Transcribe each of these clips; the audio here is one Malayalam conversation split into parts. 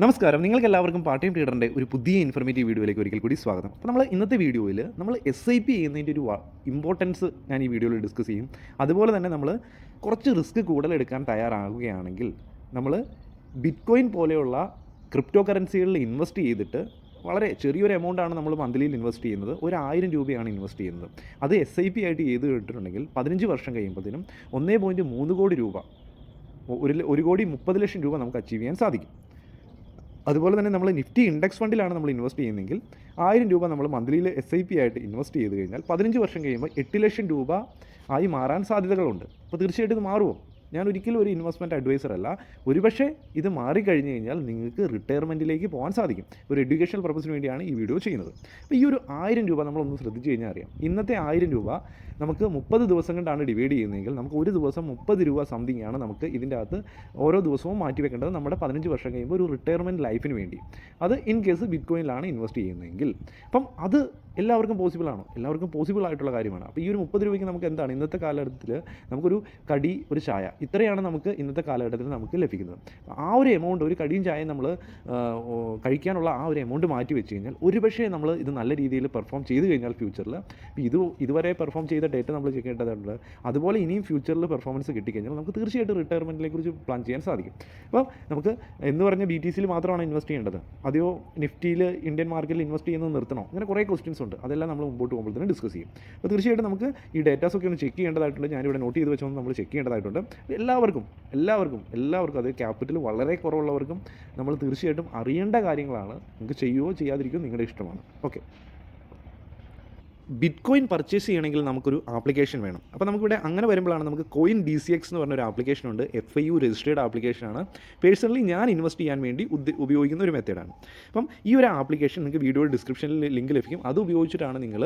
നമസ്കാരം. നിങ്ങൾക്ക് എല്ലാവർക്കും പാർട്ട് ടൈം ട്രേഡറിൻ്റെ ഒരു പുതിയ ഇൻഫർമേറ്റീവ് വീഡിയോയിലേക്ക് ഒരിക്കൽ കൂടി സ്വാഗതം. അപ്പോൾ നമ്മൾ ഇന്നത്തെ വീഡിയോയിൽ നമ്മൾ SIP ചെയ്യുന്നതിൻ്റെ ഒരു ഇമ്പോർട്ടൻസ് ഞാൻ ഈ വീഡിയോയിൽ ഡിസ്കസ് ചെയ്യും. അതുപോലെ തന്നെ നമ്മൾ കുറച്ച് റിസ്ക് കൂടുതലെടുക്കാൻ തയ്യാറാകുകയാണെങ്കിൽ നമ്മൾ ബിറ്റ്കോയിൻ പോലെയുള്ള ക്രിപ്റ്റോ കറൻസികളിൽ ഇൻവെസ്റ്റ് ചെയ്തിട്ട് വളരെ ചെറിയൊരു എമൗണ്ടാണ് നമ്മൾ മന്ത്ലിയിൽ ഇൻവെസ്റ്റ് ചെയ്യുന്നത്. 1000 രൂപയാണ് ഇൻവെസ്റ്റ് ചെയ്യുന്നത്. അത് SIP ആയിട്ട് ചെയ്ത് കിട്ടിയിട്ടുണ്ടെങ്കിൽ 15 വർഷം കഴിയുമ്പോഴത്തേനും 1.3 കോടി രൂപ 1,30,00,000 രൂപ നമുക്ക് അച്ചീവ് ചെയ്യാൻ സാധിക്കും. അതുപോലെ തന്നെ നമ്മൾ നിഫ്റ്റി ഇൻഡെക്സ് ഫണ്ടിലാണ് നമ്മൾ ഇൻവെസ്റ്റ് ചെയ്യുന്നതെങ്കിൽ 1000 രൂപ നമ്മൾ മന്ത്ലിയിൽ SIP ആയിട്ട് ഇൻവെസ്റ്റ് ചെയ്ത് കഴിഞ്ഞാൽ 15 വർഷം കഴിയുമ്പോൾ 8 ലക്ഷം രൂപ ആയി മാറാൻ സാധ്യതകളുണ്ട്. അപ്പോൾ തീർച്ചയായിട്ടും ഇത് മാറുമോ? ഞാൻ ഒരിക്കലും ഒരു ഇൻവെസ്റ്റ്മെൻറ്റ് അഡ്വൈസർ അല്ല. ഒരുപക്ഷെ ഇത് മാറിക്കഴിഞ്ഞ് കഴിഞ്ഞാൽ നിങ്ങൾക്ക് റിട്ടയർമെൻറ്റിലേക്ക് പോകാൻ സാധിക്കും. ഒരു എഡ്യൂക്കേഷണൽ പർപ്പസിന് വേണ്ടിയാണ് ഈ വീഡിയോ ചെയ്യുന്നത്. അപ്പോൾ ഈ ഒരു 1000 രൂപ നമ്മളൊന്ന് ശ്രദ്ധിച്ച് കഴിഞ്ഞാൽ അറിയാം. ഇന്നത്തെ 1000 രൂപ നമുക്ക് 30 ദിവസം കൊണ്ടാണ് ഡിവൈഡ് ചെയ്യുന്നതെങ്കിൽ നമുക്ക് ഒരു ദിവസം 30 രൂപ സംതിങ് ആണ് നമുക്ക് ഇതിൻ്റെ അകത്ത് ഓരോ ദിവസവും മാറ്റി വെക്കേണ്ടത് നമ്മുടെ 15 വർഷം കഴിയുമ്പോൾ ഒരു റിട്ടയർമെൻറ്റ് ലൈഫിന് വേണ്ടി. അത് ഇൻ കേസ് ബിറ്റ്കോയിനിലാണ് ഇൻവെസ്റ്റ് ചെയ്യുന്നതെങ്കിൽ. അപ്പം അത് എല്ലാവർക്കും പോസിബിൾ ആണോ? എല്ലാവർക്കും പോസിബിൾ ആയിട്ടുള്ള കാര്യമാണ്. അപ്പോൾ ഈ ഒരു 30 രൂപയ്ക്ക് നമുക്ക് എന്താണ് ഇന്നത്തെ കാലഘട്ടത്തിൽ നമുക്കൊരു കടി, ഒരു ചായ, ഇത്രയാണ് നമുക്ക് ഇന്നത്തെ കാലഘട്ടത്തിൽ നമുക്ക് ലഭിക്കുന്നത്. ആ ഒരു എമൗണ്ട്, ഒരു കടിയും ചായയും നമ്മൾ കഴിക്കാനുള്ള ആ ഒരു എമൗണ്ട് മാറ്റി വെച്ച് കഴിഞ്ഞാൽ ഒരുപക്ഷേ നമ്മൾ ഇത് നല്ല രീതിയിൽ പെർഫോം ചെയ്ത് കഴിഞ്ഞാൽ ഫ്യൂച്ചറിൽ ഇതുവരെ പെർഫോം ചെയ്ത ഡേറ്റ നമ്മൾ ചെക്ക് ചെയ്യേണ്ടതുണ്ട്. അതുപോലെ ഇനിയും ഫ്യൂച്ചറിൽ പെർഫോമൻസ് കിട്ടിക്കഴിഞ്ഞാൽ നമുക്ക് തീർച്ചയായിട്ടും റിട്ടയർമെൻറ്റിനെ കുറിച്ച് പ്ലാൻ ചെയ്യാൻ സാധിക്കും. അപ്പോൾ നമുക്ക് എന്ന് പറഞ്ഞ BTCയിൽ മാത്രമാണ് ഇൻവെസ്റ്റ് ചെയ്യേണ്ടത്, അതെയോ നിഫ്റ്റിയിൽ ഇന്ത്യൻ മാർക്കറ്റിൽ ഇൻവെസ്റ്റ് ചെയ്യുന്നത് നിർത്തണോ? അങ്ങനെ കുറേ ക്വസ്റ്റ്യൻസ് ഉണ്ട്. അതെല്ലാം നമ്മൾ മുമ്പോട്ട് പോകുമ്പോഴത്തേനും ഡിസ്കസ് ചെയ്യും. അപ്പോൾ തീർച്ചയായിട്ടും നമുക്ക് ഈ ഡേറ്റാസൊക്കെ ഒന്ന് ചെക്ക് ചെയ്യേണ്ടതായിട്ടുണ്ട്. ഞാനിവിടെ നോട്ട് ചെയ്ത് വെച്ചൊന്ന് നമ്മൾ ചെക്ക് ചെയ്യേണ്ടതായിട്ടുണ്ട്. എല്ലാവർക്കും അത് ക്യാപിറ്റൽ വളരെ കുറവുള്ളവർക്കും നമ്മൾ തീർച്ചയായിട്ടും അറിയേണ്ട കാര്യങ്ങളാണ്. നിങ്ങൾക്ക് ചെയ്യുമോ ചെയ്യാതിരിക്കുമോ നിങ്ങളുടെ ഇഷ്ടമാണ്. ഓക്കെ, ബിറ്റ്കോയിൻ പർച്ചേസ് ചെയ്യണമെങ്കിൽ നമുക്കൊരു ആപ്ലിക്കേഷൻ വേണം. അപ്പോൾ നമുക്കിവിടെ അങ്ങനെ വരുമ്പോഴാണ് നമുക്ക് കോയിൻ DCX എന്ന് പറഞ്ഞൊരു ആപ്ലിക്കേഷൻ ഉണ്ട്. FIU രജിസ്റ്റേർഡ് ആപ്ലിക്കേഷനാണ്. പേഴ്സണലി ഞാൻ ഇൻവെസ്റ്റ് ചെയ്യാൻ വേണ്ടി ഉപയോഗിക്കുന്ന ഒരു മെത്തേഡാണ്. അപ്പം ഈ ഒരു ആപ്ലിക്കേഷൻ നിങ്ങൾക്ക് വീഡിയോയുടെ ഡിസ്ക്രിപ്ഷനിൽ ലിങ്ക് ലഭിക്കും. അത് ഉപയോഗിച്ചിട്ടാണ് നിങ്ങൾ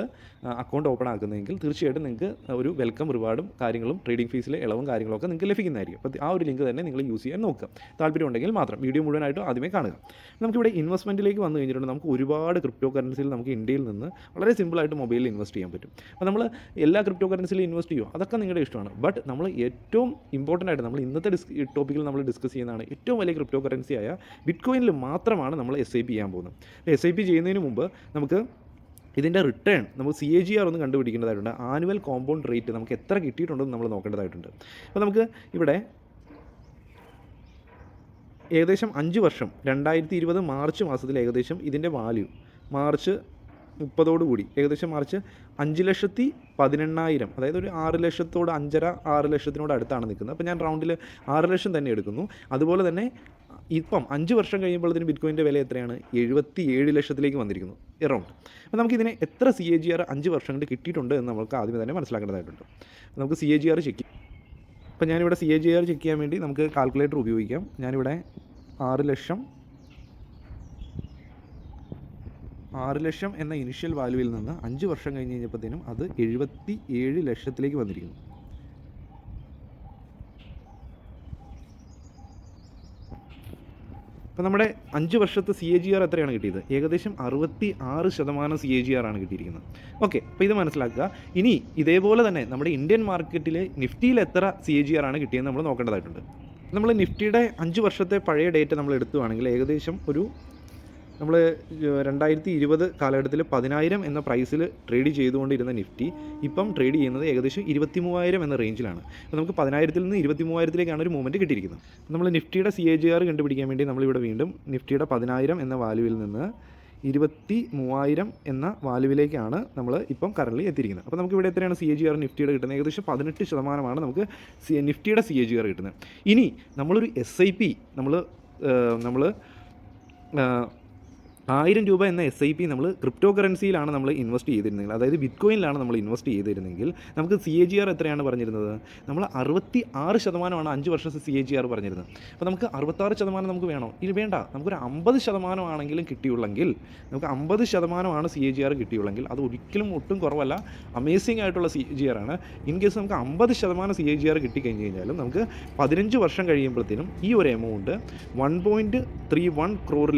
അക്കൗണ്ട് ഓപ്പൺ ആക്കുന്നതെങ്കിൽ തീർച്ചയായിട്ടും നിങ്ങൾക്ക് ഒരു വെൽക്കം റിവാർഡും കാര്യങ്ങളും ട്രേഡിംഗ് ഫീസിലെ ഇളവും കാര്യങ്ങളൊക്കെ നിങ്ങൾക്ക് ലഭിക്കുന്നതായിരിക്കും. അപ്പോൾ ആ ഒരു ലിങ്ക് തന്നെ നിങ്ങൾ യൂസ് ചെയ്യാൻ നോക്കുക. താല്പര്യമുണ്ടെങ്കിൽ മാത്രം വീഡിയോ മുഴുവനായിട്ടും ആദ്യമേ കാണുക. നമുക്കിവിടെ ഇൻവെസ്റ്റ്മെൻറ്റിലേക്ക് വന്നു കഴിഞ്ഞിട്ടുണ്ടെങ്കിൽ നമുക്ക് ഒരുപാട് ക്രിപ്റ്റോ കറൻസിയിൽ നമുക്ക് ഇന്ത്യയിൽ നിന്ന് വളരെ സിമ്പിളായിട്ട് മൊബൈലിൽ ഇൻവെസ്റ്റ് ചെയ്യാൻ പറ്റും. അപ്പോൾ നമ്മൾ എല്ലാ ക്രിപ്റ്റോ കറൻസിയിലും ഇൻവെസ്റ്റ് ചെയ്യുമോ? അതൊക്കെ നിങ്ങളുടെ ഇഷ്ടമാണ്. ബട്ട് നമ്മൾ ഏറ്റവും ഇമ്പോർട്ടൻ്റ് ആയിട്ട് നമ്മൾ ഇന്നത്തെ ടോപ്പിക്കിൽ നമ്മൾ ഡിസ്കസ് ചെയ്യുന്നതാണ് ഏറ്റവും വലിയ ക്രിപ്റ്റോ കറൻസിയായ ബിറ്റ്കോയിനിൽ മാത്രമാണ് നമ്മൾ SIP ചെയ്യാൻ പോകുന്നത്. SIP ചെയ്യുന്നതിന് മുമ്പ് നമുക്ക് ഇതിൻ്റെ റിട്ടേൺ നമുക്ക് CAGR ഒന്ന് കണ്ടുപിടിക്കേണ്ടതായിട്ടുണ്ട്. ആനുവൽ കോമ്പൗണ്ട് റേറ്റ് നമുക്ക് എത്ര കിട്ടിയിട്ടുണ്ടെന്ന് നമ്മൾ നോക്കേണ്ടതായിട്ടുണ്ട്. അപ്പോൾ നമുക്ക് ഇവിടെ ഏകദേശം 5 വർഷം 2020 മാർച്ച് മാസത്തിൽ ഏകദേശം ഇതിൻ്റെ വാല്യൂ മാർച്ച് 30 ഏകദേശം മാർച്ച് 5,18,000, അതായത് ഒരു 6 ലക്ഷത്തോട് 5.5-6 ലക്ഷത്തിനോട് അടുത്താണ് നിൽക്കുന്നത്. അപ്പോൾ ഞാൻ റൗണ്ടിൽ 6 ലക്ഷം തന്നെ എടുക്കുന്നു. അതുപോലെ തന്നെ ഇപ്പം 5 വർഷം കഴിയുമ്പോഴത്തേന് ബിറ്റ്കോയിൻ്റെ വില എത്രയാണ്? 77 ലക്ഷത്തിലേക്ക് വന്നിരിക്കുന്നു എറൗണ്ട്. അപ്പോൾ നമുക്കിതിനെ എത്ര CAGR 5 വർഷം കൊണ്ട് കിട്ടിയിട്ടുണ്ട് എന്ന് നമുക്ക് ആദ്യമേ തന്നെ മനസ്സിലാക്കേണ്ടതായിട്ടുണ്ട്. നമുക്ക് CAGR ചെക്ക് ചെയ്യാം. അപ്പോൾ ഞാനിവിടെ CAGR ചെക്ക് ചെയ്യാൻ വേണ്ടി നമുക്ക് കാൽക്കുലേറ്റർ ഉപയോഗിക്കാം. ഞാനിവിടെ 6 ലക്ഷം എന്ന ഇനിഷ്യൽ വാല്യൂവിൽ നിന്ന് 5 വർഷം കഴിഞ്ഞ് കഴിഞ്ഞപ്പോഴത്തേനും അത് 77 ലക്ഷത്തിലേക്ക് വന്നിരിക്കുന്നു. അപ്പോൾ നമ്മുടെ 5 വർഷത്തെ CAGR എത്രയാണ് കിട്ടിയത്? ഏകദേശം 66% CAGR ആണ് കിട്ടിയിരിക്കുന്നത്. ഓക്കെ, അപ്പോൾ ഇത് മനസ്സിലാക്കുക. ഇനി ഇതേപോലെ തന്നെ നമ്മുടെ ഇന്ത്യൻ മാർക്കറ്റിൽ നിഫ്റ്റിയിൽ എത്ര CAGR ആണ് കിട്ടിയെന്ന് നമ്മൾ നോക്കേണ്ടതായിട്ടുണ്ട്. നമ്മൾ നിഫ്റ്റിയുടെ 5 വർഷത്തെ പഴയ ഡേറ്റ നമ്മൾ എടുത്തുവാണെങ്കിൽ ഏകദേശം നമ്മൾ 2020 കാലഘട്ടത്തിൽ 10,000 എന്ന പ്രൈസിൽ ട്രേഡ് ചെയ്തുകൊണ്ടിരുന്ന നിഫ്റ്റി ഇപ്പം ട്രേഡ് ചെയ്യുന്നത് ഏകദേശം 23,000 എന്ന റേഞ്ചിലാണ്. അപ്പോൾ നമുക്ക് 10,000-ൽ നിന്ന് 23,000-ലേക്കാണ് ഒരു മൂവ്മെൻറ്റ് കിട്ടിയിരിക്കുന്നത്. നമ്മൾ നിഫ്റ്റിയുടെ CAGR കണ്ടുപിടിക്കാൻ വേണ്ടി നമ്മളിവിടെ വീണ്ടും നിഫ്റ്റിയുടെ 10,000 എന്ന വാല്യൂവിൽ നിന്ന് 23,000 എന്ന വാല്യൂവിലേക്കാണ് നമ്മൾ ഇപ്പം കറൻറ്റ്ലി എത്തിയിരിക്കുന്നത്. അപ്പോൾ നമുക്ക് ഇവിടെ എത്രയാണ് CAGR നിഫ്റ്റിയുടെ കിട്ടുന്നത്? ഏകദേശം 18% നമുക്ക് നിഫ്റ്റിയുടെ CAGR കിട്ടുന്നത്. ഇനി നമ്മളൊരു SIP നമ്മൾ 1000 രൂപ എന്ന SIP നമ്മൾ ക്രിപ്റ്റോ കറൻസിയിലാണ് നമ്മൾ ഇൻവെസ്റ്റ് ചെയ്തിരുന്നെങ്കിൽ, അതായത് ബിറ്റ്കോയിനിലാണ് നമ്മൾ ഇൻവെസ്റ്റ് ചെയ്തിരുന്നെങ്കിൽ നമുക്ക് CAGR എത്രയാണ് പറഞ്ഞിരുന്നത്? നമ്മൾ 66% 5 വർഷത്തെ CAGR പറഞ്ഞിരുന്നത്. അപ്പോൾ നമുക്ക് 66% നമുക്ക് വേണോ? ഇത് വേണ്ട. നമുക്കൊരു 50% ആണെങ്കിലും കിട്ടിയുള്ളെങ്കിൽ, നമുക്ക് 50% CAGR കിട്ടിയുള്ളെങ്കിൽ അത് ഒരിക്കലും ഒട്ടും കുറവല്ല, അമേസിംഗ് ആയിട്ടുള്ള CAGR ആണ്. ഇൻ കേസ് നമുക്ക് 50% CAGR കിട്ടിക്കഴിഞ്ഞ് കഴിഞ്ഞാലും നമുക്ക് 15 വർഷം കഴിയുമ്പോഴത്തേനും ഈ ഒരു എമൗണ്ട് 1.31 crore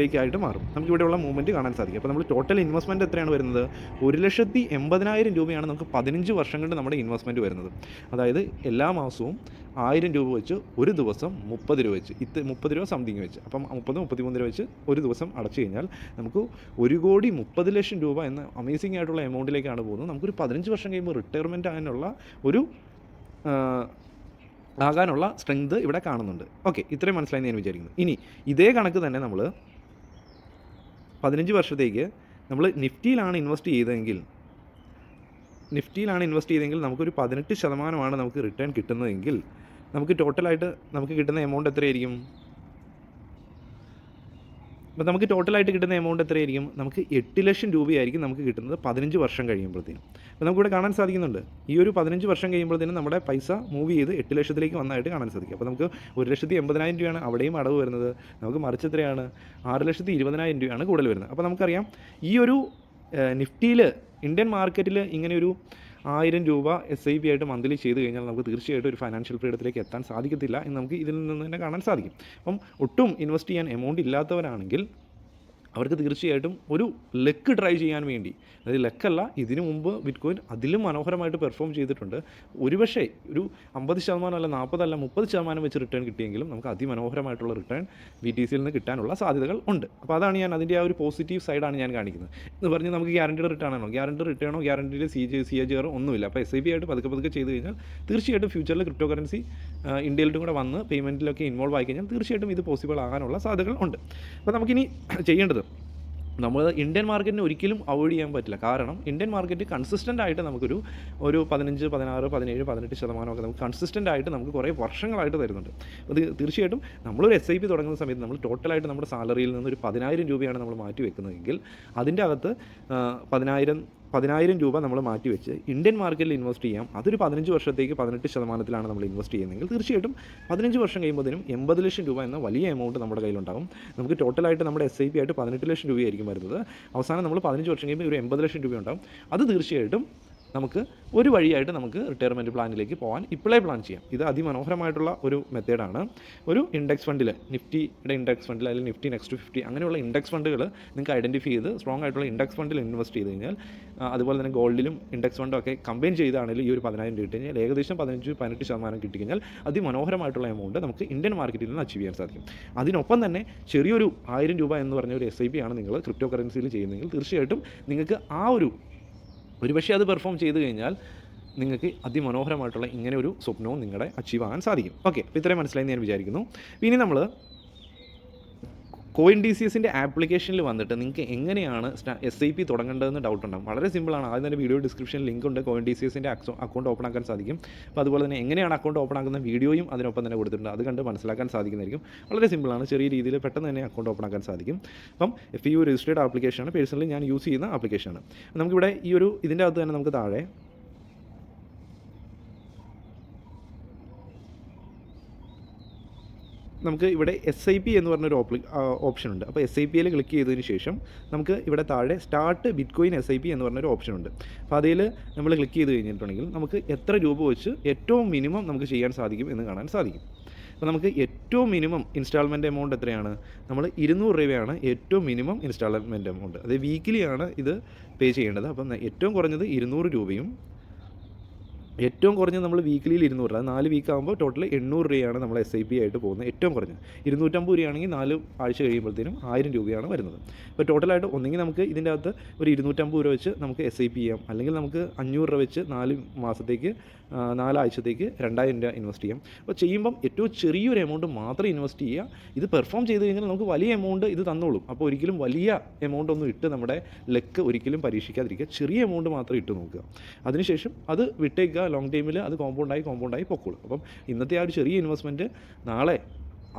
മാറും. നമുക്കിവിടെയുള്ള മൂവ്മെൻറ്റ് കാണാൻ സാധിക്കും. അപ്പോൾ നമ്മൾ ടോട്ടൽ ഇൻവെസ്റ്റ്മെൻറ്റ് എത്രയാണ് വരുന്നത്? 1,80,000 രൂപയാണ് നമുക്ക് 15 വർഷം കൊണ്ട് നമ്മുടെ ഇൻവെസ്റ്റ്മെൻറ്റ് വരുന്നത്. അതായത് എല്ലാ മാസവും 1000 രൂപ വെച്ച് ഒരു ദിവസം 30 രൂപ വെച്ച് 30 രൂപ സംതിങ് വെച്ച്, അപ്പം 33 രൂപ വെച്ച് ഒരു ദിവസം അടച്ചു കഴിഞ്ഞാൽ നമുക്ക് 1,30,00,000 രൂപ എന്ന അമേസിംഗ് ആയിട്ടുള്ള എമൗണ്ടിലേക്കാണ് പോകുന്നത്. നമുക്കൊരു 15 വർഷം കഴിയുമ്പോൾ റിട്ടയർമെൻറ്റ് ആകാനുള്ള സ്ട്രെങ്ത് ഇവിടെ കാണുന്നുണ്ട്. ഓക്കെ, ഇത്രയും മനസ്സിലായി ഞാൻ വിചാരിക്കുന്നു. ഇനി ഇതേ കണക്ക് തന്നെ നമ്മൾ 15 വർഷത്തേക്ക് നമ്മൾ നിഫ്റ്റിയിലാണ് ഇൻവെസ്റ്റ് ചെയ്തതെങ്കിൽ നമുക്കൊരു 18% നമുക്ക് റിട്ടേൺ കിട്ടുന്നതെങ്കിൽ നമുക്ക് ടോട്ടലായിട്ട് നമുക്ക് കിട്ടുന്ന എമൗണ്ട് എത്രയായിരിക്കും? അപ്പോൾ നമുക്ക് ടോട്ടലായിട്ട് കിട്ടുന്ന എമൗണ്ട് എത്രയായിരിക്കും? നമുക്ക് 8 ലക്ഷം രൂപയായിരിക്കും നമുക്ക് കിട്ടുന്നത് 15 വർഷം കഴിയുമ്പോഴത്തേനും. അപ്പോൾ നമുക്കിവിടെ കാണാൻ സാധിക്കുന്നുണ്ട്, ഈ ഒരു 15 വർഷം കഴിയുമ്പോഴത്തേനും നമ്മുടെ പൈസ മൂവ് ചെയ്ത് 8 ലക്ഷത്തിലേക്ക് വന്നതായിട്ട് കാണാൻ സാധിക്കും. അപ്പോൾ നമുക്ക് 1,80,000 രൂപയാണ് അവിടെയും അടവ് വരുന്നത്. നമുക്ക് മറിച്ച് എത്രയാണ്? 6,20,000 രൂപയാണ് കൂടുതൽ വരുന്നത്. അപ്പോൾ നമുക്കറിയാം ഈ ഒരു നിഫ്റ്റിയിൽ ഇന്ത്യൻ മാർക്കറ്റിൽ ഇങ്ങനെയൊരു 1000 രൂപ SIP ആയിട്ട് മന്ത്ലി ചെയ്ത് കഴിഞ്ഞാൽ നമുക്ക് തീർച്ചയായിട്ടും ഒരു ഫൈനാൻഷ്യൽ ഫ്രീഡത്തിലേക്ക് എത്താൻ സാധിക്കത്തില്ല എന്ന് നമുക്ക് ഇതിൽ നിന്ന് തന്നെ കാണാൻ സാധിക്കും. അപ്പം ഒട്ടും ഇൻവെസ്റ്റ് ചെയ്യാൻ എമൗണ്ട് ഇല്ലാത്തവരാണെങ്കിൽ അവർക്ക് തീർച്ചയായിട്ടും ഒരു ലെക്ക് ട്രൈ ചെയ്യാൻ വേണ്ടി, അതായത് ലെക്കല്ല, ഇതിനു മുമ്പ് ബിറ്റ്കോയിൻ അതിലും മനോഹരമായിട്ട് പെർഫോം ചെയ്തിട്ടുണ്ട്. ഒരുപക്ഷേ ഒരു 50% അല്ല 40 അല്ല 30% വെച്ച് റിട്ടേൺ കിട്ടിയെങ്കിലും നമുക്ക് അതിമനോഹരമായിട്ടുള്ള റിട്ടേൺ BTCയിൽ നിന്ന് കിട്ടാനുള്ള സാധ്യതകൾ ഉണ്ട്. അപ്പോൾ അതാണ് ഞാൻ അതിൻ്റെ ആ ഒരു പോസിറ്റീവ് സൈഡാണ് ഞാൻ കാണിക്കുന്നത്. എന്ന് പറഞ്ഞ് നമുക്ക് ഗ്യാരണ്ടീഡ് റിട്ടേണോ ഗ്യാരണ്ടീഡ് CAGR ഒന്നുമില്ല. അപ്പോൾ SIP ആയിട്ട് പതുക്കെ ചെയ്ത് കഴിഞ്ഞാൽ തീർച്ചയായിട്ടും ഫ്യൂച്ചറിൽ ക്രിപ്റ്റോ കറൻസി ഇന്ത്യയിലും കൂടെ വന്ന് പേയ്മെൻറ്റിലൊക്കെ ഇൻവോൾവ് ആയി കഴിഞ്ഞാൽ തീർച്ചയായിട്ടും ഇത് പോസിബിൾ ആകാനുള്ള സാധ്യതകൾ ഉണ്ട്. അപ്പോൾ നമുക്കിനി ചെയ്യേണ്ടത്, നമ്മൾ ഇന്ത്യൻ മാർക്കറ്റിനെ ഒരിക്കലും അവോയ്ഡ് ചെയ്യാൻ പറ്റില്ല. കാരണം ഇന്ത്യൻ മാർക്കറ്റ് കൺസിസ്റ്റൻ്റ് ആയിട്ട് നമുക്കൊരു 15, 16, 17, 18% ഒക്കെ നമുക്ക് കൺസിസ്റ്റൻ്റ് ആയിട്ട് നമുക്ക് കുറേ വർഷങ്ങളായിട്ട് തരുന്നുണ്ട്. അത് തീർച്ചയായിട്ടും നമ്മളൊരു SIP തുടങ്ങുന്ന സമയത്ത് നമ്മൾ ടോട്ടലായിട്ട് നമ്മുടെ സാലറിയിൽ നിന്ന് ഒരു 10,000 രൂപയാണ് നമ്മൾ മാറ്റി വെക്കുന്നതെങ്കിൽ അതിൻ്റെ അകത്ത് 10,000 രൂപ നമ്മൾ മാറ്റി വെച്ച് ഇന്ത്യൻ മാർക്കറ്റിൽ ഇൻവെസ്റ്റ് ചെയ്യാം. അതൊരു 15 വർഷത്തേക്ക് 18% നമ്മൾ ഇൻവെസ്റ്റ് ചെയ്യുന്നതെങ്കിൽ തീർച്ചയായിട്ടും 15 വർഷം കഴിയുമ്പോഴത്തേനും 80 ലക്ഷം രൂപ എന്ന വലിയ എമൗണ്ട് നമ്മുടെ കയ്യിലുണ്ടാകും. നമുക്ക് ടോട്ടലായിട്ട് നമ്മുടെ SIP ആയിട്ട് 18 ലക്ഷം രൂപയായിരിക്കും വരുന്നത്. അവസാനം നമ്മൾ 15 വർഷം കഴിയുമ്പോൾ ഒരു 80 ലക്ഷം രൂപ ഉണ്ടാകും. അത് തീർച്ചയായിട്ടും നമുക്ക് ഒരു വഴിയായിട്ട് നമുക്ക് റിട്ടയർമെൻറ്റ് പ്ലാനിലേക്ക് പോകാൻ ഇപ്പോഴേ പ്ലാൻ ചെയ്യാം. ഇത് അതിമനോഹരമായിട്ടുള്ള ഒരു മെത്തേഡാണ്. ഒരു ഇൻഡെക്സ് ഫണ്ടിൽ, നിഫ്റ്റിയുടെ ഇൻഡെക്സ് ഫണ്ടിൽ അല്ലെങ്കിൽ നിഫ്റ്റി നെക്സ്റ്റ് 50 അങ്ങനെയുള്ള ഇൻഡെക്സ് ഫണ്ടുകൾ നിങ്ങൾക്ക് ഐഡൻറ്റിഫൈ ചെയ്ത് സ്ട്രോങ് ആയിട്ടുള്ള ഇൻഡെക്സ് ഫണ്ടിൽ ഇൻവെസ്റ്റ് ചെയ്ത് കഴിഞ്ഞാൽ, അതുപോലെ തന്നെ ഗോൾഡിലും ഇൻഡെക്സ് ഫണ്ടും ഒക്കെ കമ്പൈൻ ചെയ്താണെങ്കിൽ ഈ ഒരു 10,000 കിട്ടി കഴിഞ്ഞാൽ ഏകദേശം 15-18% കിട്ടിക്കഴിഞ്ഞാൽ അതിമനോഹരമായിട്ടുള്ള എമൗണ്ട് നമുക്ക് ഇന്ത്യൻ മാർക്കറ്റിൽ നിന്ന് അച്ചീവ് ചെയ്യാൻ സാധിക്കും. അതിനൊപ്പം തന്നെ ചെറിയൊരു 1000 രൂപ എന്ന് പറഞ്ഞ ഒരു SIP ആണ് നിങ്ങൾ ക്രിപ്റ്റോ കറൻസിയിൽ ചെയ്യുന്നതെങ്കിൽ തീർച്ചയായിട്ടും നിങ്ങൾക്ക് ആ ഒരുപക്ഷെ അത് പെർഫോം ചെയ്ത് കഴിഞ്ഞാൽ നിങ്ങൾക്ക് അതിമനോഹരമായിട്ടുള്ള ഇങ്ങനെ ഒരു സ്വപ്നവും നിങ്ങളുടെ അച്ചീവ് ആകാൻ സാധിക്കും. ഓക്കെ, അപ്പോൾ ഇത്രയും മനസ്സിലായി ഞാൻ വിചാരിക്കുന്നു. ഇനി നമ്മൾ CoinDCSൻ്റെ ആപ്ലിക്കേഷനിൽ വന്നിട്ട് നിങ്ങൾക്ക് എങ്ങനെയാണ് SIP തുടങ്ങേണ്ടതെന്ന് ഡൗട്ട് ഉണ്ടാകും. വളരെ സിമ്പിളാണ്. ആദ്യം തന്നെ വീഡിയോ ഡിസ്ക്രിപ്ഷനിൽ ലിങ്ക് ഉണ്ട്. CoinDCSൻ്റെ അക്കൗണ്ട് ഓപ്പൺ ആക്കാൻ സാധിക്കും. അപ്പോൾ അതുപോലെ തന്നെ എങ്ങനെയാണ് അക്കൗണ്ട് ഓപ്പൺ ആക്കുന്ന വീഡിയോയും അതിനൊപ്പം തന്നെ കൊടുത്തിട്ടുണ്ട്. അത് കണ്ട് മനസ്സിലാക്കാൻ സാധിക്കുന്നതായിരിക്കും. വളരെ സിമ്പിളാണ്. ചെറിയ രീതിയിൽ പെട്ടെന്ന് തന്നെ അക്കൗണ്ട് ഓപ്പൺ ആക്കാൻ സാധിക്കും. അപ്പം FU രജിസ്റ്റേർഡ് ആപ്ലിക്കേഷനാണ്. പേഴ്സണലി ഞാൻ യൂസ് ചെയ്യുന്ന ആപ്ലിക്കേഷനാണ്. നമുക്കിവിടെ ഇതിൻ്റെ അകത്ത് തന്നെ നമുക്ക് താഴെ നമുക്ക് ഇവിടെ SIP എന്ന് പറഞ്ഞൊരു ഓപ്ഷൻ ഉണ്ട്. അപ്പോൾ SIPയിൽ ക്ലിക്ക് ചെയ്തതിന് ശേഷം നമുക്ക് ഇവിടെ താഴെ സ്റ്റാർട്ട് ബിറ്റ്കോയിൻ SIP എന്ന് പറഞ്ഞൊരു ഓപ്ഷൻ ഉണ്ട്. അപ്പോൾ അതിൽ നമ്മൾ ക്ലിക്ക് ചെയ്ത് കഴിഞ്ഞിട്ടുണ്ടെങ്കിൽ നമുക്ക് എത്ര രൂപ വെച്ച് ഏറ്റവും മിനിമം നമുക്ക് ചെയ്യാൻ സാധിക്കും എന്ന് കാണാൻ സാധിക്കും. അപ്പോൾ നമുക്ക് ഏറ്റവും മിനിമം ഇൻസ്റ്റാൾമെൻറ്റ് എമൗണ്ട് എത്രയാണ്? നമ്മൾ 200 രൂപയാണ് ഏറ്റവും മിനിമം ഇൻസ്റ്റാൾമെൻറ്റ് എമൗണ്ട്. അത് വീക്കിലിയാണ് ഇത് പേ ചെയ്യേണ്ടത്. അപ്പം ഏറ്റവും കുറഞ്ഞത് 200 രൂപയും ഏറ്റവും കുറഞ്ഞത് നമ്മൾ വീക്കിലിയിൽ 200, അത് 4 വീക്ക് ആകുമ്പോൾ ടോട്ടൽ 800 രൂപയാണ് നമ്മൾ SIP ആയിട്ട് പോകുന്നത്. ഏറ്റവും കുറഞ്ഞത് 250 രൂപയാണെങ്കിൽ 4 ആഴ്ച കഴിയുമ്പോഴത്തേനും 1000 രൂപയാണ് വരുന്നത്. അപ്പോൾ ടോട്ടലായിട്ട് ഒന്നെങ്കിൽ നമുക്ക് ഇതിൻ്റെ അകത്ത് ഒരു 250 രൂപ വെച്ച് നമുക്ക് SIP ചെയ്യാം, അല്ലെങ്കിൽ നമുക്ക് 500 രൂപ വെച്ച് 4 മാസത്തേക്ക് 4 ആഴ്ചത്തേക്ക് 2000 രൂപ ഇൻവെസ്റ്റ് ചെയ്യാം. അപ്പോൾ ചെയ്യുമ്പം ഏറ്റവും ചെറിയൊരു എമൗണ്ട് മാത്രം ഇൻവെസ്റ്റ് ചെയ്യുക. ഇത് പെർഫോം ചെയ്ത് കഴിഞ്ഞാൽ നമുക്ക് വലിയ എമൗണ്ട് ഇത് തന്നോളും. അപ്പോൾ ഒരിക്കലും വലിയ എമൗണ്ട് ഒന്നും ഇട്ട് നമ്മുടെ ലെക്ക് ഒരിക്കലും പരീക്ഷിക്കാതിരിക്കുക. ചെറിയ എമൗണ്ട് മാത്രം ഇട്ട് നോക്കുക. അതിനുശേഷം അത് വിട്ടേക്കുക. ലോങ് ടൈമിൽ അത് കോമ്പൗണ്ടായി പൊക്കോളും. അപ്പം ഇന്നത്തെ ആ ഒരു ചെറിയ ഇൻവെസ്റ്റ്മെൻറ്റ് നാളെ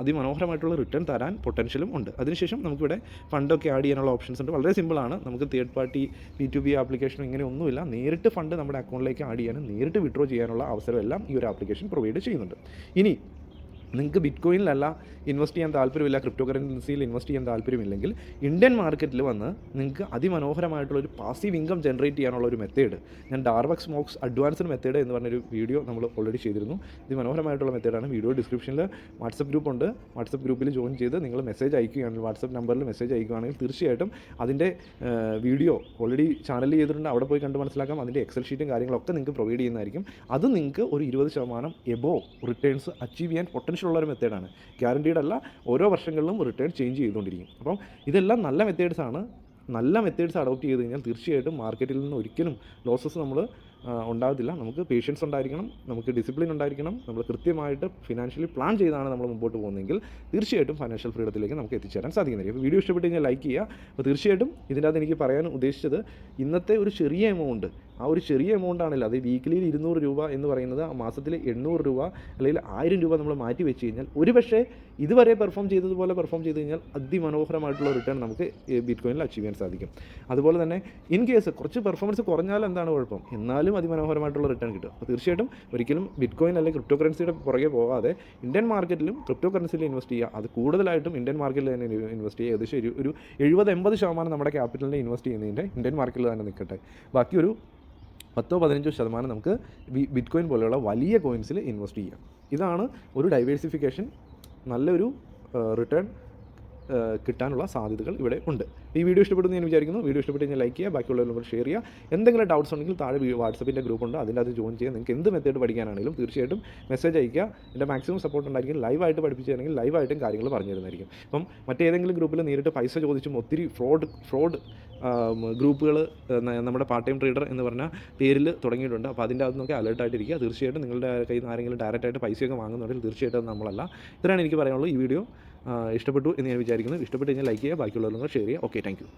അതിമനോഹരമായിട്ടുള്ള റിട്ടേൺ തരാൻ പൊട്ടൻഷ്യലും ഉണ്ട്. അതിനുശേഷം നമുക്കിവിടെ ഫണ്ടൊക്കെ ആഡ് ചെയ്യാനുള്ള ഓപ്ഷൻസ് ഉണ്ട്. വളരെ സിമ്പിളാണ്. നമുക്ക് തേർഡ് പാർട്ടി P2P ആപ്ലിക്കേഷൻ ഇങ്ങനെ ഒന്നുമില്ല. നേരിട്ട് ഫണ്ട് നമ്മുടെ അക്കൗണ്ടിലേക്ക് ആഡ് ചെയ്യാനും നേരിട്ട് വിഡ്രോ ചെയ്യാനുള്ള അവസരമെല്ലാം ഈ ഒരു ആപ്ലിക്കേഷൻ പ്രൊവൈഡ് ചെയ്യുന്നുണ്ട്. ഇനി നിങ്ങൾക്ക് ബിറ്റ് കോയിനിലല്ല ഇൻവെസ്റ്റ് ചെയ്യാൻ താല്പര്യമില്ല, ക്രിപ്റ്റോ കറൻസിയിൽ ഇൻവെസ്റ്റ് ചെയ്യാൻ താല്പര്യമില്ലെങ്കിൽ ഇന്ത്യൻ മാർക്കറ്റിൽ വന്ന് നിങ്ങൾക്ക് അതിമനോഹരമായിട്ടുള്ളൊരു പാസീവ് ഇൻകം ജനറേറ്റ് ചെയ്യാനുള്ള ഒരു മെത്തേഡ്, ഞാൻ ഡാർബക്സ് മോക്സ് അഡ്വാൻസ്ഡ് മെത്തേഡ് എന്ന് പറഞ്ഞൊരു വീഡിയോ നമ്മൾ ഓൾറെഡി ചെയ്തിരുന്നു. അതിമനോഹരമായിട്ടുള്ള മെത്തേഡാണ്. വീഡിയോ ഡിസ്ക്രിപ്ഷനിൽ വാട്സപ്പ് ഗ്രൂപ്പ് ഉണ്ട്. വാട്സപ്പ് ഗ്രൂപ്പിൽ ജോയിൻ ചെയ്ത് നിങ്ങൾ മെസ്സേജ് അയക്കുകയാണെങ്കിൽ, വാട്സപ്പ് നമ്പറിൽ മെസ്സേജ് അയക്കുകയാണെങ്കിൽ തീർച്ചയായിട്ടും അതിൻ്റെ വീഡിയോ ഓൾറെഡി ചാനലിൽ ചെയ്തിട്ടുണ്ട്, അവിടെ പോയി കണ്ട് മനസ്സിലാക്കാം. അതിൻ്റെ എക്സൽ ഷീറ്റും കാര്യങ്ങളൊക്കെ നിങ്ങൾക്ക് പ്രൊവൈഡ് ചെയ്യുന്നതായിരിക്കും. അത് നിങ്ങൾക്ക് ഒരു 20% എബോ റിട്ടേൺസ് അച്ചീവ് ചെയ്യാൻ പൊട്ടൻഷ്യൽ ഉള്ളൊരു മെത്തേഡാണ്. ഗ്യാരണ്ടീഡ് അല്ല, ഓരോ വർഷങ്ങളിലും റിട്ടേൺ ചേഞ്ച് ചെയ്തുകൊണ്ടിരിക്കും. അപ്പം ഇതെല്ലാം നല്ല മെത്തേഡ്സാണ്. നല്ല മെത്തേഡ്സ് അഡോപ്റ്റ് ചെയ്ത് കഴിഞ്ഞാൽ തീർച്ചയായിട്ടും മാർക്കറ്റിൽ നിന്ന് ഒരിക്കലും ലോസസ് നമ്മൾ ഉണ്ടാകത്തില്ല. നമുക്ക് പേഷ്യൻസ് ഉണ്ടായിരിക്കണം, നമുക്ക് ഡിസിപ്ലിൻ ഉണ്ടായിരിക്കണം, നമ്മൾ കൃത്യമായിട്ട് ഫിനാൻഷ്യലി പ്ലാൻ ചെയ്താണ് നമ്മൾ മുമ്പോട്ട് പോകുന്നതെങ്കിൽ തീർച്ചയായിട്ടും ഫൈനാൻഷ്യൽ ഫ്രീഡത്തിലേക്ക് നമുക്ക് എത്തിച്ചേരാൻ സാധിക്കുന്നതായിരിക്കും. അപ്പോൾ വീഡിയോ ഇഷ്ടപ്പെട്ട് കഴിഞ്ഞാൽ ലൈക്ക് ചെയ്യുക. അപ്പോൾ തീർച്ചയായിട്ടും ഇതിൻ്റെ അകത്ത് എനിക്ക് പറയാൻ ഉദ്ദേശിച്ചത്, ഇന്നത്തെ ഒരു ചെറിയ എമൗണ്ട്, ആ ഒരു ചെറിയ എമൗണ്ട് ആണല്ലോ, അത് വീക്കിലിയിൽ 200 രൂപ എന്ന് പറയുന്നത് മാസത്തിൽ 800 രൂപ അല്ലെങ്കിൽ 1000 രൂപ നമ്മൾ മാറ്റി വെച്ച് കഴിഞ്ഞാൽ ഒരുപക്ഷേ ഇതുവരെ പെർഫോം ചെയ്തതുപോലെ പെർഫോം ചെയ്ത് കഴിഞ്ഞാൽ അതിമനോഹരമായിട്ടുള്ള റിട്ടേൺ നമുക്ക് ബിറ്റ് കോയിനിൽ അച്ചീവ് ചെയ്യാൻ സാധിക്കും. അതുപോലെ തന്നെ ഇൻ കേസ് കുറച്ച് പെർഫോമൻസ് കുറഞ്ഞാൽ എന്താണ് കുഴപ്പം, എന്നാലും അതിമനോഹരമായിട്ടുള്ള റിട്ടേൺ കിട്ടും. അപ്പോൾ തീർച്ചയായിട്ടും ഒരിക്കലും ബിറ്റ് കോയിൻ അല്ലെങ്കിൽ ക്രിപ്റ്റോ കറൻസിയുടെ പുറകെ പോകാതെ ഇന്ത്യൻ മാർക്കറ്റിലും ക്രിപ്റ്റോ കറൻസിയിൽ ഇൻവെസ്റ്റ് ചെയ്യുക. അത് കൂടുതലായിട്ടും ഇന്ത്യൻ മാർക്കറ്റിൽ തന്നെ ഇൻവെസ്റ്റ് ചെയ്യുക. ഏകദേശം ഒരു 70-80% നമ്മുടെ ക്യാപിറ്റലിനെ ഇൻവെസ്റ്റ് ചെയ്യുന്നതിൻ്റെ ഇന്ത്യൻ മാർക്കറ്റിൽ തന്നെ നിൽക്കട്ടെ. ബാക്കി ഒരു 10-15% നമുക്ക് ബിറ്റ് കോയിൻ പോലെയുള്ള വലിയ കോയിൻസിൽ ഇൻവെസ്റ്റ് ചെയ്യാം. ഇതാണ് ഒരു ഡൈവേഴ്സിഫിക്കേഷൻ, നല്ലൊരു റിട്ടേൺ കിട്ടാനുള്ള സാധ്യതകൾ ഇവിടെ ഉണ്ട്. ഈ വീഡിയോ ഇഷ്ടപ്പെടുന്നു ഞാൻ വിചാരിക്കുന്നു. വീഡിയോ ഇഷ്ടപ്പെട്ട് കഴിഞ്ഞാൽ ലൈക്ക് ചെയ്യുക, ബാക്കിയുള്ളവരോട് ഷെയർ ചെയ്യുക. എന്തെങ്കിലും ഡൗട്ട്സ് ഉണ്ടെങ്കിൽ താഴെ വാട്സപ്പിൻ്റെ ഗ്രൂപ്പുണ്ട്, അതിൻ്റെ അത് ജോയിൻ ചെയ്യുക. നിങ്ങൾക്ക് എന്ത് മെത്തേഡ് പഠിക്കാനാണെങ്കിലും തീർച്ചയായിട്ടും മെസ്സേജ് അയക്കുക. എൻ്റെ മാക്സിമം സപ്പോർട്ട് ഉണ്ടായിരിക്കും. ലൈവായിട്ട് പഠിപ്പിച്ചിട്ടുണ്ടെങ്കിൽ ലൈവായിട്ടും കാര്യങ്ങൾ പറഞ്ഞു തരുന്നതായിരിക്കും. അപ്പം മറ്റേതെങ്കിലും ഗ്രൂപ്പിൽ നേരിട്ട് പൈസ ചോദിച്ചും ഒത്തിരി ഫ്രോഡ് ഗ്രൂപ്പുകൾ നമ്മുടെ പാർട്ട് ടൈം ട്രേഡർ എന്ന് പറഞ്ഞ പേരിൽ തുടങ്ങിയിട്ടുണ്ട്. അപ്പോൾ അതിൻ്റെ അകത്ത് നോക്കി അലേർട്ടായിട്ടിരിക്കുക. തീർച്ചയായിട്ടും നിങ്ങളുടെ കയ്യിൽ നിന്ന് ആരെങ്കിലും ഡയറക്റ്റായിട്ട് പൈസയൊക്കെ വാങ്ങുന്നുണ്ടെങ്കിൽ തീർച്ചയായിട്ടും നമ്മളല്ല. ഇത്രയാണ് എനിക്ക് പറയാനുള്ളൂ. ഈ വീഡിയോ ഇഷ്ടപ്പെട്ടു എന്ന് ഞാൻ വിചാരിക്കുന്നു. ഇഷ്ടപ്പെട്ട് കഴിഞ്ഞാൽ ലൈക്ക് ചെയ്യുക, ബാക്കിയുള്ളവർക്ക് ഷെയർ ചെയ്യുക. Okay, thank you.